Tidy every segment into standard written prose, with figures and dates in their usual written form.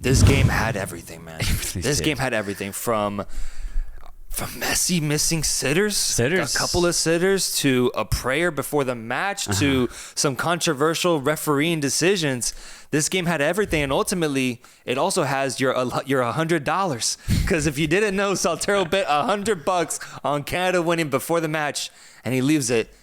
this game had everything, man. This game had everything from Messi missing sitters, a couple of sitters, to a prayer before the match, to some controversial refereeing decisions. This game had everything, and ultimately, it also has your $100. Because if you didn't know, Soltero bet $100 on Canada winning before the match, and he leaves it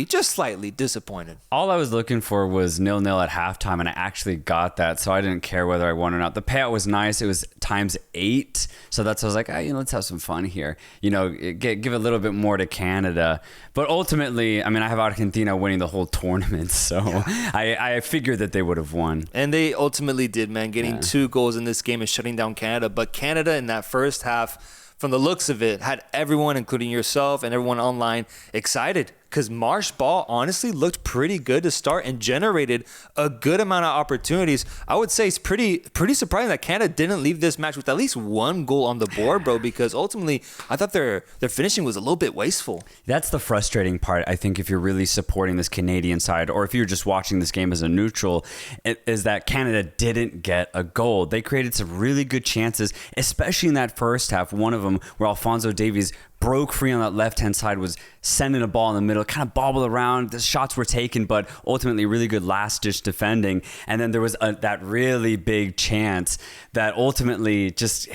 just slightly disappointed. All I was looking for was 0-0 at halftime, and I actually got that, so I didn't care whether I won or not. The payout was nice. It was times 8, so that's why I was like, let's have some fun here. Give a little bit more to Canada. But ultimately, I have Argentina winning the whole tournament, so I figured that they would have won. And they ultimately did, man, getting 2 goals in this game and shutting down Canada. But Canada in that first half, from the looks of it, had everyone, including yourself and everyone online, excited. Because Marsh Ball honestly looked pretty good to start and generated a good amount of opportunities. I would say it's pretty surprising that Canada didn't leave this match with at least 1 goal on the board, bro, because ultimately I thought their finishing was a little bit wasteful. That's the frustrating part, I think, if you're really supporting this Canadian side, or if you're just watching this game as a neutral, is that Canada didn't get a goal. They created some really good chances, especially in that first half. One of them where Alphonso Davies broke free on that left-hand side, was sending a ball in the middle, kind of bobbled around. The shots were taken, but ultimately really good last-ditch defending. And then there was that really big chance that ultimately just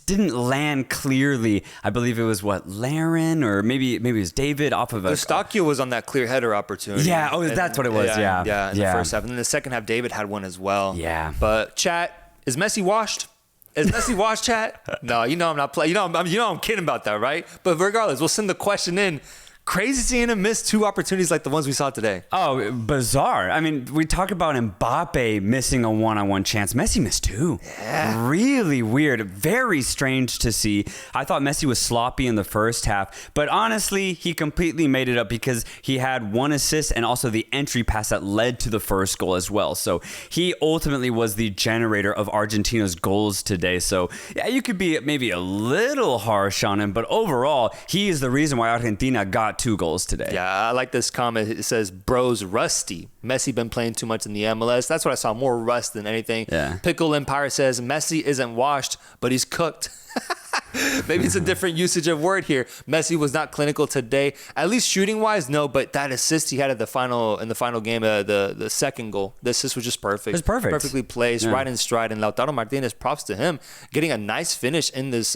didn't land clearly. I believe it was Laren, or maybe it was David off of a... Eustachio was on that clear header opportunity. Yeah, that's what it was, yeah. In the first half. And then the second half, David had one as well. Yeah. But, chat, is Messi washed? Is Messi washed, chat? No, I'm not playing. I'm kidding about that, right? But regardless, we'll send the question in. Crazy seeing him miss 2 opportunities like the ones we saw today. Oh, bizarre. We talk about Mbappe missing a one-on-one chance. Messi missed 2. Yeah. Really weird. Very strange to see. I thought Messi was sloppy in the first half, but honestly, he completely made it up because he had 1 assist and also the entry pass that led to the first goal as well. So he ultimately was the generator of Argentina's goals today. So yeah, you could be maybe a little harsh on him, but overall, he is the reason why Argentina got 2 goals today. Yeah, I like this comment. It says, bro's rusty. Messi been playing too much in the MLS. That's what I saw, more rust than anything. Yeah. Pickle Empire says, Messi isn't washed, but he's cooked. Maybe it's a different usage of word here. Messi was not clinical today, at least shooting wise. No, but that assist he had in the final game, the second goal, the assist was just perfect. It was perfect, perfectly placed, right in stride. And Lautaro Martinez, props to him, getting a nice finish in this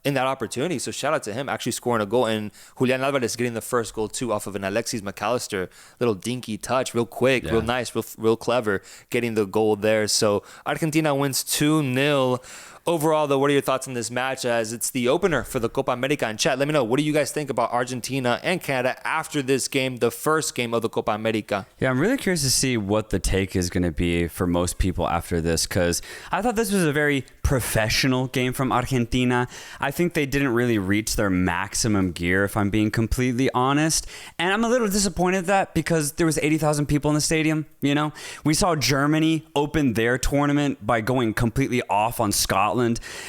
in that opportunity. So shout out to him actually scoring a goal, and Julian Alvarez getting the first goal too off of an Alexis McAllister little dinky touch, real quick, real nice, real clever, getting the goal there. So Argentina wins 2-0. Overall, though, what are your thoughts on this match as it's the opener for the Copa America? And chat, let me know, what do you guys think about Argentina and Canada after this game, the first game of the Copa America? Yeah, I'm really curious to see what the take is going to be for most people after this, because I thought this was a very professional game from Argentina. I think they didn't really reach their maximum gear, if I'm being completely honest. And I'm a little disappointed that because there was 80,000 people in the stadium, We saw Germany open their tournament by going completely off on Scotland.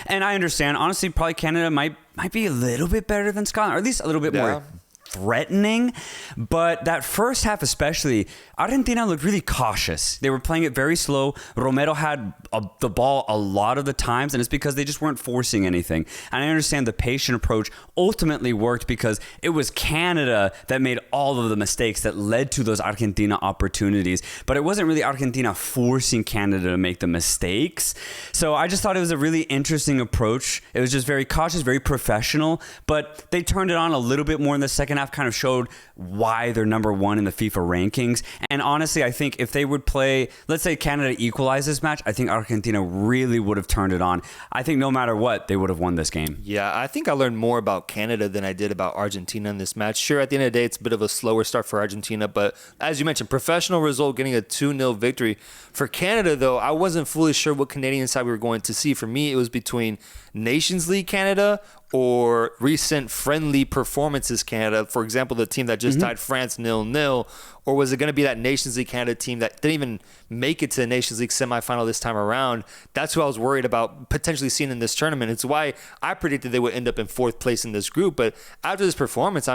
And I understand, honestly, probably Canada might be a little bit better than Scotland, or at least a little bit more threatening. But that first half especially, Argentina looked really cautious. They were playing it very slow. Romero had the ball a lot of the times, and it's because they just weren't forcing anything. And I understand the patient approach ultimately worked because it was Canada that made all of the mistakes that led to those Argentina opportunities. But it wasn't really Argentina forcing Canada to make the mistakes. So I just thought it was a really interesting approach. It was just very cautious, very professional, but they turned it on a little bit more in the second half, kind of showed why they're number 1 in the FIFA rankings. And honestly, I think if they would play, let's say Canada equalized this match, I think Argentina really would have turned it on. I think no matter what, they would have won this game. Yeah, I think I learned more about Canada than I did about Argentina in this match. Sure, at the end of the day, it's a bit of a slower start for Argentina, but as you mentioned, professional result, getting a 2-0 victory. For Canada, though, I wasn't fully sure what Canadian side we were going to see. For me, it was between Nations League Canada or recent friendly performances Canada. For example, the team that just tied France 0-0. Or was it going to be that Nations League Canada team that didn't even make it to the Nations League semifinal this time around? That's who I was worried about potentially seeing in this tournament. It's why I predicted they would end up in 4th place in this group. But after this performance,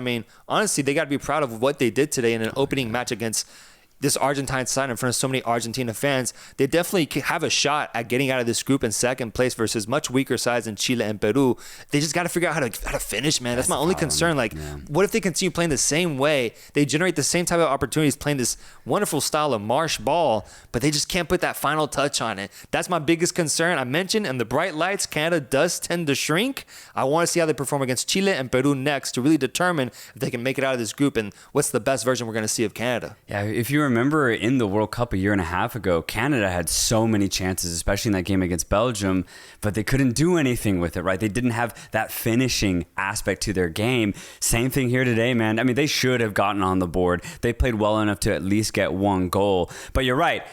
honestly, they got to be proud of what they did today in an opening match against this Argentine side in front of so many Argentina fans, they definitely have a shot at getting out of this group in second place versus much weaker sides in Chile and Peru. They just got to figure out how to finish, man. That's my only concern. Like, what if they continue playing the same way? They generate the same type of opportunities playing this wonderful style of marsh ball, but they just can't put that final touch on it. That's my biggest concern. I mentioned in the bright lights, Canada does tend to shrink. I want to see how they perform against Chile and Peru next to really determine if they can make it out of this group and what's the best version we're going to see of Canada. Yeah, if you remember in the World Cup a year and a half ago, Canada had so many chances, especially in that game against Belgium, but they couldn't do anything with it, right? They didn't have that finishing aspect to their game. Same thing here today, man. I mean, they should have gotten on the board. They played well enough to at least get one goal. But you're right.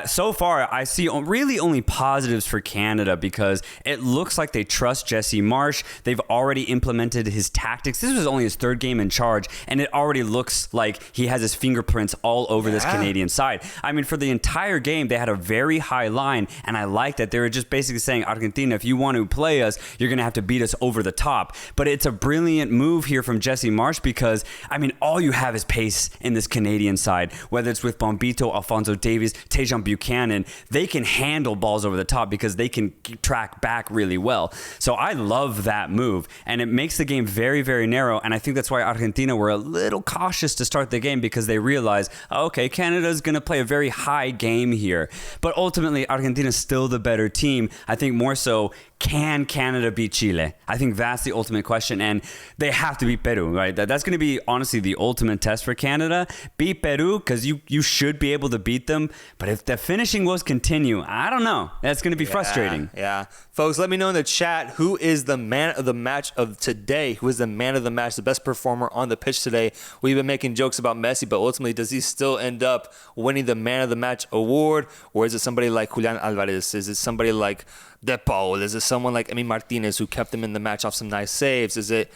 So far, I see really only positives for Canada because it looks like they trust Jesse Marsch. They've already implemented his tactics. This was only his third game in charge, and it already looks like he has his fingerprints all over this Canadian side. I mean, for the entire game, they had a very high line, and I like that. They were just basically saying, Argentina, if you want to play us, you're going to have to beat us over the top. But it's a brilliant move here from Jesse Marsch because, I mean, all you have is pace in this Canadian side, whether it's with Bombito, Alphonso Davies, Tejan Buchanan. They can handle balls over the top because they can track back really well. So I love that move, and it makes the game very, very narrow, and I think that's why Argentina were a little cautious to start the game because they realized, okay, Canada's going to play a very high game here. But ultimately, Argentina's still the better team. I think more so, can Canada beat Chile? I think that's the ultimate question, and they have to beat Peru, right? That's going to be, honestly, the ultimate test for Canada. Beat Peru, because you should be able to beat them, but if the finishing woes continue, I don't know. That's going to be frustrating. Yeah. Folks, let me know in the chat who is the man of the match of today. Who is the man of the match, the best performer on the pitch today? We've been making jokes about Messi, but ultimately, does he still end up winning the man of the match award, or is it somebody like Julian Alvarez? Is it somebody like De Paul? Is it someone like Emi Martinez who kept them in the match off some nice saves? Is it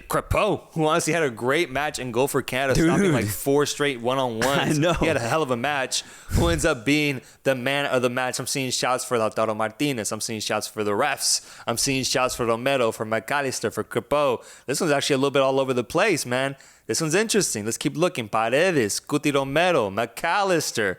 Crepeau, who honestly had a great match and goal for Canada, stopping like 4 straight one-on-ones? I know. He had a hell of a match. Who ends up being the man of the match? I'm seeing shouts for Lautaro Martinez. I'm seeing shouts for the refs. I'm seeing shouts for Romero, for McAllister, for Crepeau. This one's actually a little bit all over the place, man. This one's interesting. Let's keep looking. Paredes, Cuti Romero, McAllister.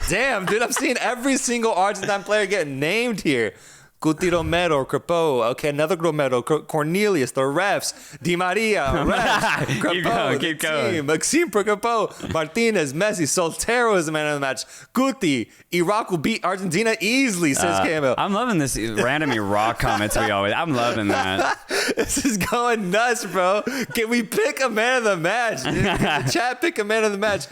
Damn, dude, I'm seeing every single Argentine player get named here. Cuti Romero, Crepeau, okay, another Romero, Cornelius, the refs, Di Maria, refs, Crepeau, keep going. Maxime Crepeau, Martinez, Messi, Soltero is the man of the match. Cuti, Iraq will beat Argentina easily, says Camille. I'm loving this random Iraq comments I'm loving that. This is going nuts, bro. Can we pick a man of the match? The chat, pick a man of the match.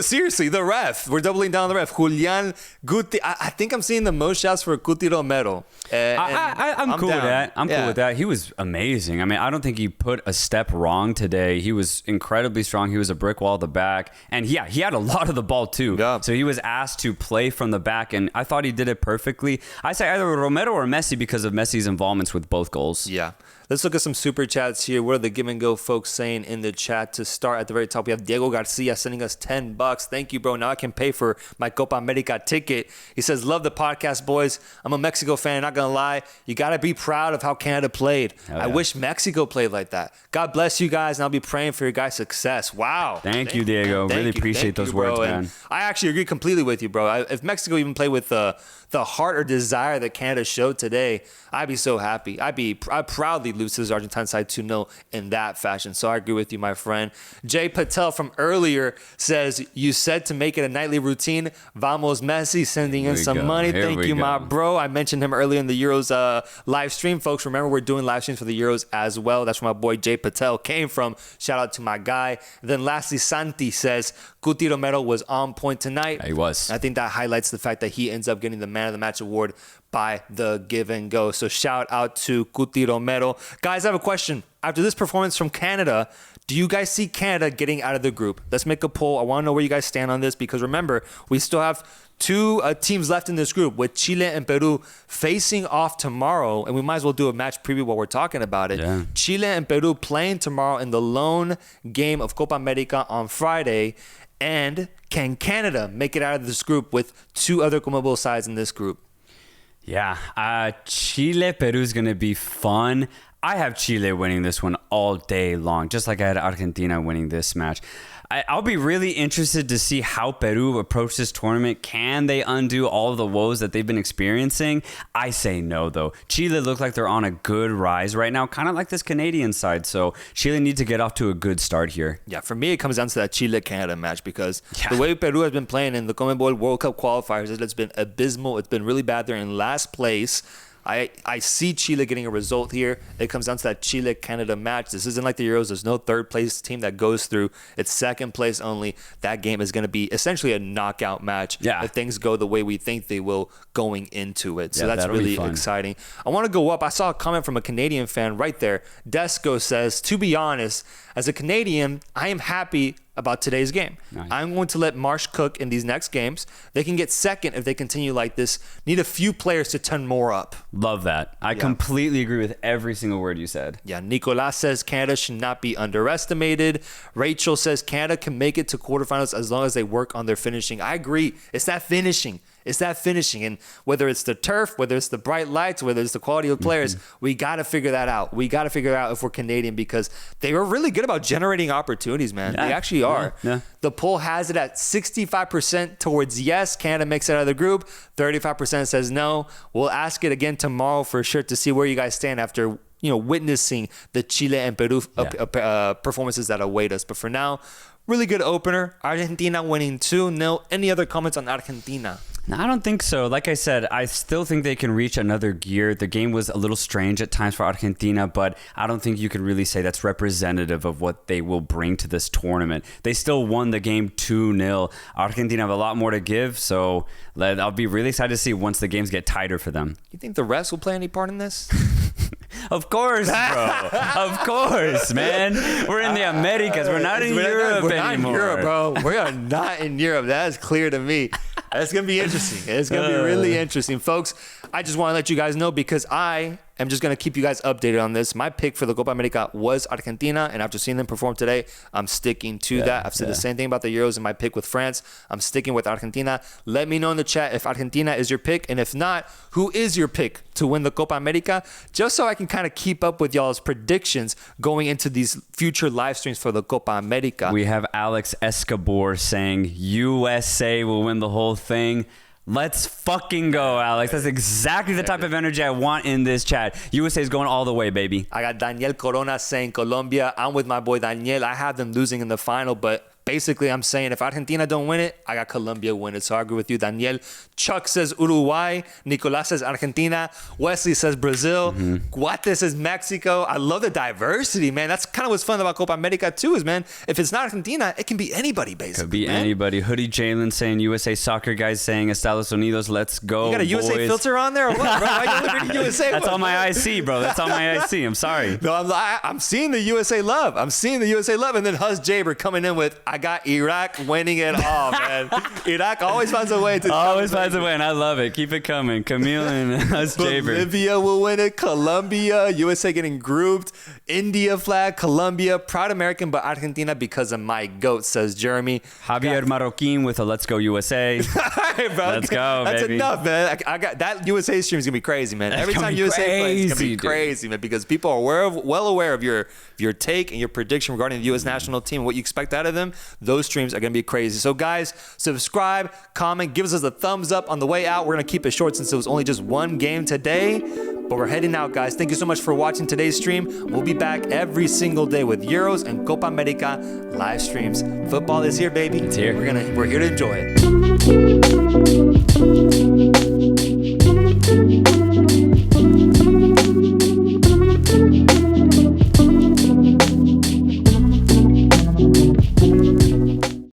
Seriously, the ref. We're doubling down on the ref. Julian Guti. I think I'm seeing the most shouts for Cuti Romero. I'm cool with that. I'm cool with that. He was amazing. I mean, I don't think he put a step wrong today. He was incredibly strong. He was a brick wall at the back. And yeah, he had a lot of the ball too. Yeah. So he was asked to play from the back, and I thought he did it perfectly. I say either Romero or Messi because of Messi's involvements with both goals. Yeah. Let's look at some super chats here. What are the Give and Go folks saying in the chat? To start at the very top, we have Diego Garcia sending us $10. Thank you, bro. Now I can pay for my Copa America ticket. He says, love the podcast, boys. I'm a Mexico fan, not going to lie. You got to be proud of how Canada played. I wish Mexico played like that. God bless you guys, and I'll be praying for your guys' success. Wow. Thank you, Diego. Really appreciate those words, man. And I actually agree completely with you, bro. If Mexico even played with the heart or desire that Canada showed today, I'd be so happy. I'd proudly lose to this Argentine side 2-0 in that fashion. So I agree with you, my friend. Jay Patel from earlier says, you said to make it a nightly routine. Vamos Messi, sending in some money. Thank you, my bro. I mentioned him earlier in the Euros live stream. Folks, remember we're doing live streams for the Euros as well. That's where my boy Jay Patel came from. Shout out to my guy. Then lastly, Santi says, Cuti Romero was on point tonight. He was. I think that highlights the fact that he ends up getting the man of the match award by the Give and Go. So shout out to Cuti Romero. Guys, I have a question. After this performance from Canada, do you guys see Canada getting out of the group? Let's make a poll. I want to know where you guys stand on this, because remember, we still have two teams left in this group with Chile and Peru facing off tomorrow, and we might as well do a match preview while we're talking about it. Yeah. Chile and Peru playing tomorrow in the lone game of Copa America on Friday. And can Canada make it out of this group with two other CONMEBOL sides in this group? Yeah, Chile, Peru is going to be fun. I have Chile winning this one all day long, just like I had Argentina winning this match. I'll be really interested to see how Peru approach this tournament. Can they undo all of the woes that they've been experiencing? I say no, though. Chile look like they're on a good rise right now, kind of like this Canadian side. So Chile needs to get off to a good start here. Yeah, for me, it comes down to that Chile-Canada match because the way Peru has been playing in the CONMEBOL World Cup qualifiers, it's been abysmal. It's been really bad. They're in last place. I see Chile getting a result here. It comes down to that Chile-Canada match. This isn't like the Euros. There's no third place team that goes through. It's second place only. That game is going to be essentially a knockout match if things go the way we think they will going into it. So that's really exciting. I want to go up. I saw a comment from a Canadian fan right there. Desco says, to be honest, as a Canadian, I am happy about today's game. Nice. I'm going to let Marsh cook in these next games. They can get second if they continue like this. Need a few players to turn more up. Love that. I completely agree with every single word you said. Yeah, Nicolas says Canada should not be underestimated. Rachel says Canada can make it to quarterfinals as long as they work on their finishing. I agree. It's that finishing. It's that finishing. And whether it's the turf, whether it's the bright lights, whether it's the quality of players, we got to figure that out. We got to figure out if we're Canadian because they were really good about generating opportunities, man. They actually are. Yeah. The poll has it at 65% towards yes. Canada makes it out of the group. 35% says no. We'll ask it again tomorrow for sure to see where you guys stand after witnessing the Chile and Peru performances that await us. But for now, really good opener. Argentina winning 2-0. Any other comments on Argentina? No, I don't think so. Like I said, I still think they can reach another gear. The game was a little strange at times for Argentina, but I don't think you can really say that's representative of what they will bring to this tournament. They still won the game 2-0. Argentina have a lot more to give, so I'll be really excited to see once the games get tighter for them. You think the refs will play any part in this? Of course, bro. Of course, man. We're in the Americas. We're not in Europe anymore. We're not in Europe, bro. We are not in Europe. That is clear to me. It's going to be interesting. It's going to be really interesting. Folks, I just want to let you guys know because I am just going to keep you guys updated on this. My pick for the Copa America was Argentina, and after seeing them perform today, I'm sticking to that. I've said the same thing about the Euros in my pick with France. I'm sticking with Argentina. Let me know in the chat if Argentina is your pick, and if not, who is your pick to win the Copa America, just so I can kind of keep up with y'all's predictions going into these future live streams for the Copa America. We have Alex Escobar saying USA will win the whole thing. Let's fucking go, Alex. That's exactly the type of energy I want in this chat. USA is going all the way, baby. I got Daniel Corona saying Colombia. I'm with my boy Daniel. I have them losing in the final, but basically I'm saying if Argentina don't win it, I got Colombia win it. So I agree with you, Daniel. Chuck says Uruguay. Nicolas says Argentina. Wesley says Brazil. Guate says Mexico. I love the diversity, man. That's kind of what's fun about Copa America too is, man, if it's not Argentina, it can be anybody, basically. Could be anybody. Hoodie Jalen saying USA Soccer Guys saying Estados Unidos, let's go, you got a boys. USA filter on there or what, bro? Why you looking at USA? That's all my IC, bro. That's all my IC. I'm sorry. No, I'm seeing the USA love. I'm seeing the USA love. And then Huz Jaber coming in with, I got Iraq winning it all, man. Iraq always finds a way to. Always finds a way, and I love it. Keep it coming. Camille and Huz Jaber. Bolivia will win it. Colombia. USA getting grouped. India flag. Colombia. Proud American, but Argentina because of my GOAT, says Jeremy. Javier Marroquin with a Let's Go USA. All right, bro. Let's go, That's baby. enough, man. I got that USA stream is gonna be crazy, man. Every time USA plays, it's gonna be crazy, man, because people are well aware of your take and your prediction regarding the U.S. national team, what you expect out of them. Those streams are gonna be crazy. So guys, subscribe, comment, give us a thumbs up on the way out. We're gonna keep it short since it was only just one game today, but we're heading out, guys. Thank you so much for watching today's stream. We'll be back every single day with Euros and Copa America live streams. Football is here, baby. It's here. We're here to enjoy it.